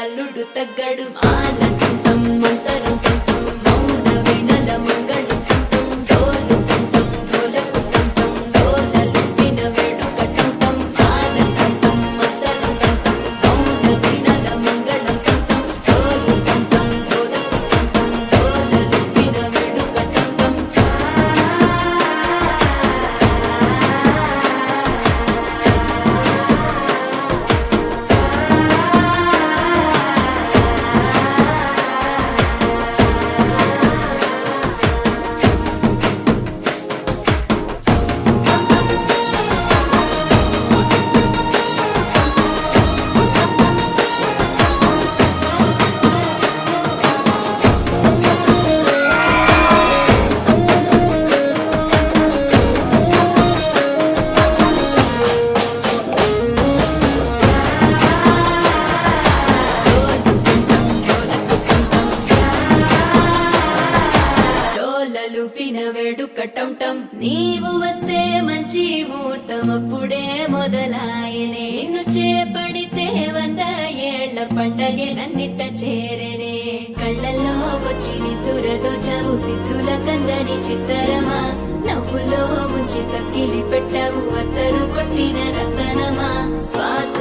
అల్లుడు తగ్గడు ఆలంటం మంతరం తంతం మౌన వినల మంగళం తంతం డోలు తంతం డోలకు తంతం డోలలు విన వేడుక తంతం ఆలంటం మంతరం తంతం మౌన వినల మంగళం తంతం డోలు తంతం డోలకు తంతం డోలలు విన వేడుక తంతం లూపిన వేడుక టంటం నీవు వస్తే మంచి ముహూర్తం అప్పుడే మొదలాయనే నిన్ను చేపడితే 100 ఏళ్ల పండగే నన్నిట్ట చేరనే కళ్ళల్లో వచ్చి నిద్దురదోచావు సిద్ధుల కందని చిత్తరమా నవ్వులో ముంచి చక్కిలి పెట్టావు అత్తరు కొట్టిన రతనమా శ్వాస